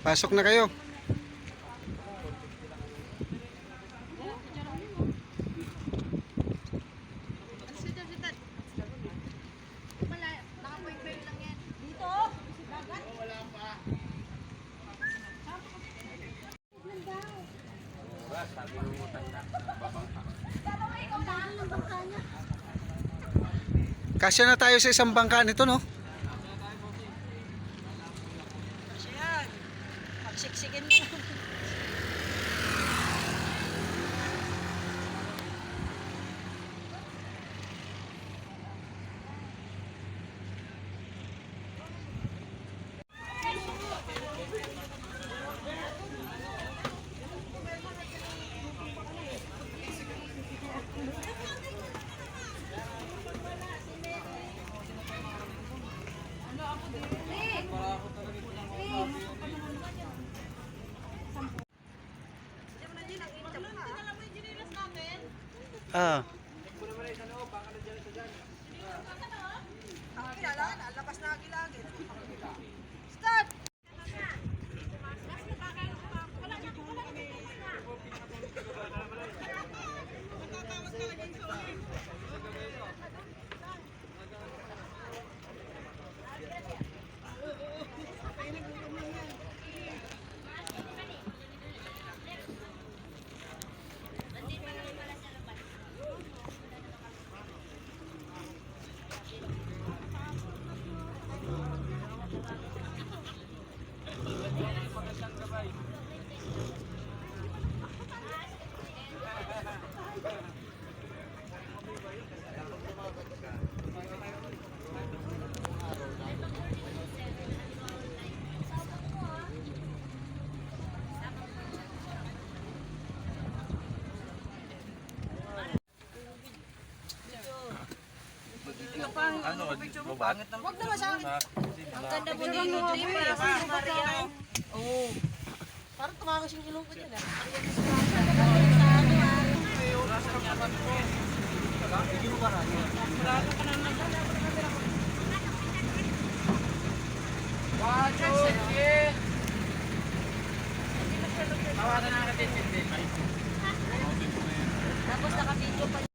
Pasok na kayo. Kasya na tayo sa isang bangka nito, no? Siyan. Pagsiksikin mo. Ah. Labas na agilagin. Start! Ano, lubat? Huwag naman sa akin. Ang ganda mo din yung trip. Maria. Oo. Parang tumakas yung ilong ko dyan ah. Tapos naka-video pa.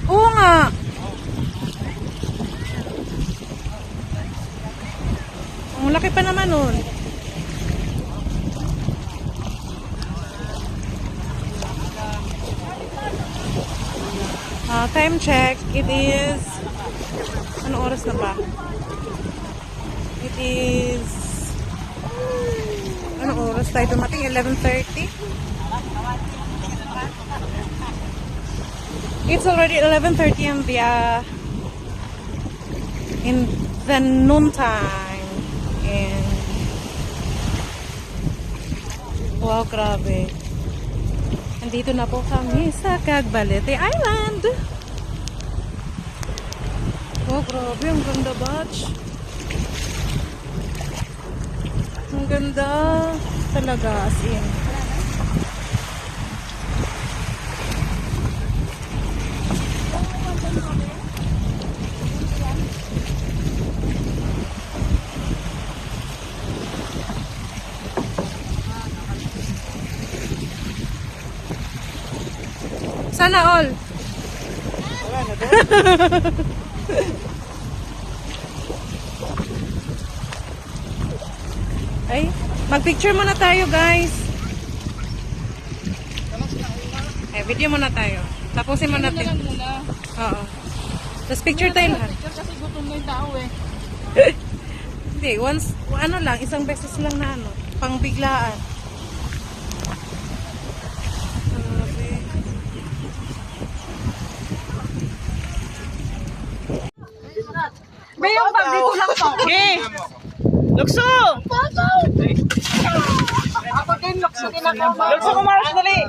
Oo nga. Ang laki pa naman nun. Time check. It is... Ano oras na ba? It is... Ano oras tayo dumating? 11:30? It's already 11:30 in the noontime. And wow, grabe. Nandito na po kami sa Cagbalete Island. Oh, grabe. Ang ganda, batch. Ang ganda talaga, as in. Sana all. Ay, mag-picture muna tayo, guys. Ay, video muna tayo. Tapusin muna natin. Oo. Tapos picture tayo lahat. Kasi gutom na yung tao eh. Hindi, once, ano lang, isang beses lang na ano, pangbiglaan. May yung bag dito lang po. Okay. Lukso! Ako din, lukso din ako. Lukso, kumaras dali.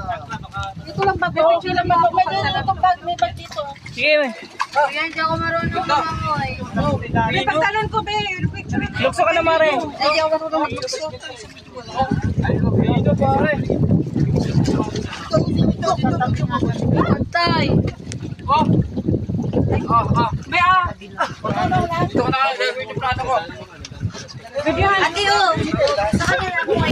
Dito lang bag. May picture lang bag. May dito bag. May bag dito. Sige. Kuya, hindi ako marunong lumangoy. Be, pagtalon ko, be. Lukso ka na, Mare. Hindi ako marunong maglukso. Patay. Be, ah. Bigyan. Ate, oh. Sa kanila ako may...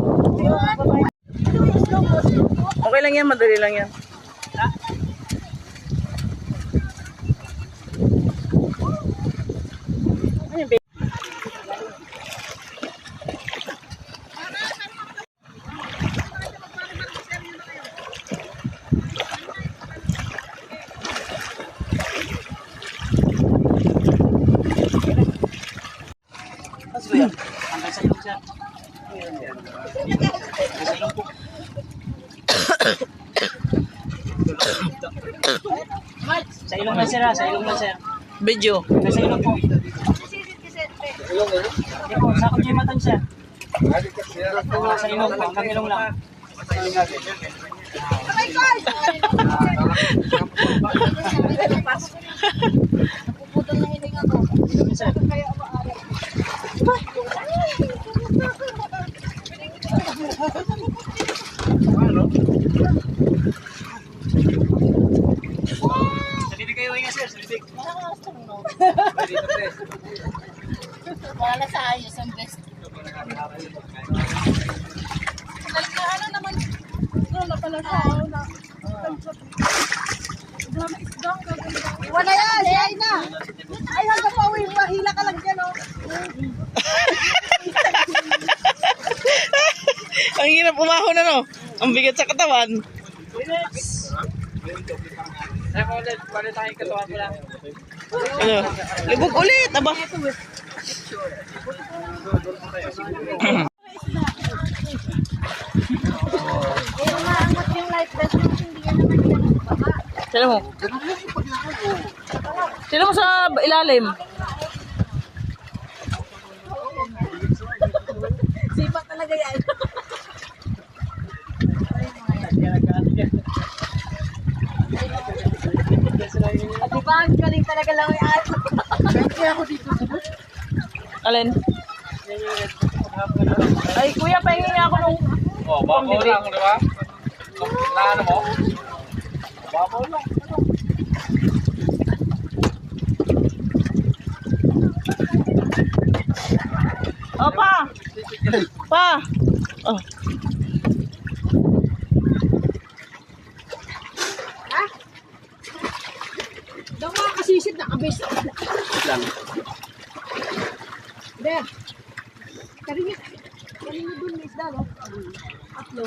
Okay lang yan, madali lang yan. Sa ilong lang sir, sa ilong lang sir. Video. Sa ilong po. Hindi po, sa kundi matan sir. Sa ilong po, hanggang ilong lang. Napuputol na hininga ko. Sir. Sa bibig kayo nga sir, sa bibig. Wala sa ayos ang best. Ano naman? Wala pala sa na. Iwan na yan, si Aina. Ay, hanggang pa uwi, mahila ka lang dyan, oh. Ang hirap umahon na, no? Ang bigat sa katawan. Ulit tayong katuwa ko lang. Ano? Libog ulit, aba. Kaya umaangat yung life vest, hindi yan naman yan baba. Sino mo? Sino mo sa ilalim? Sipa talaga yan. At diba, ang galing talaga lang yung ato. Alin? Ay, kuya, pahingi niya ako nung... Oh, babaw lang, di ba? Ano mo? Babaw lang. Oh, pa! Pa! Oh. Daw mga kasisid na kabis. Be, karinig dun may isda, no? Atlo.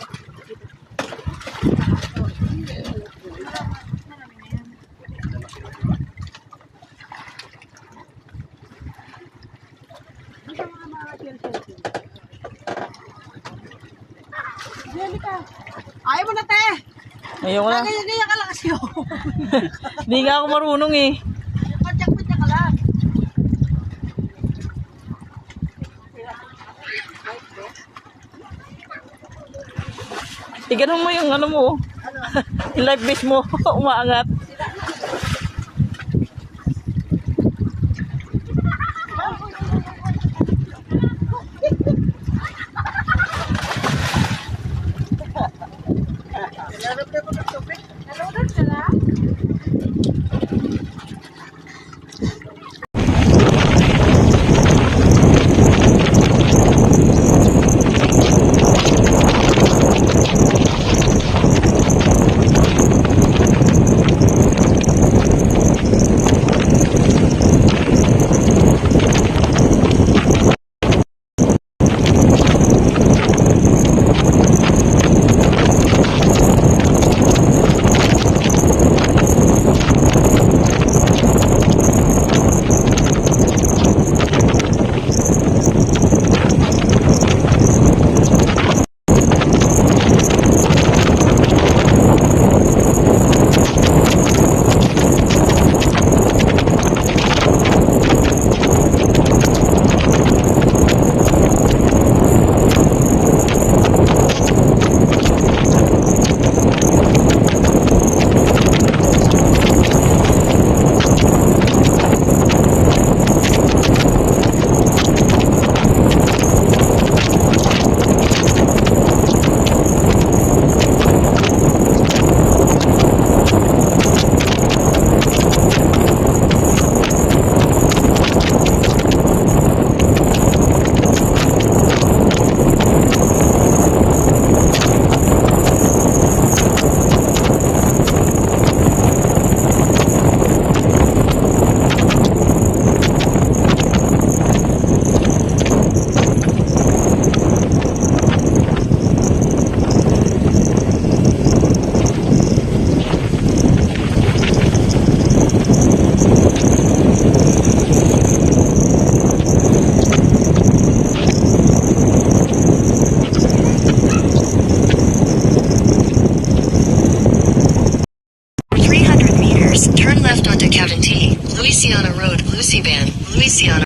Ayaw mo na, te! Ayoko na. Ganyan ka lang kasi, oh. Hindi nga ako marunong eh. Padyak-padyak ka lang. Tignan mo yung ano mo. Yung life vest mo. Umaangat. Nanonood ka lang? left onto Kevin T. Louisiana Road, Lucy Van, Louisiana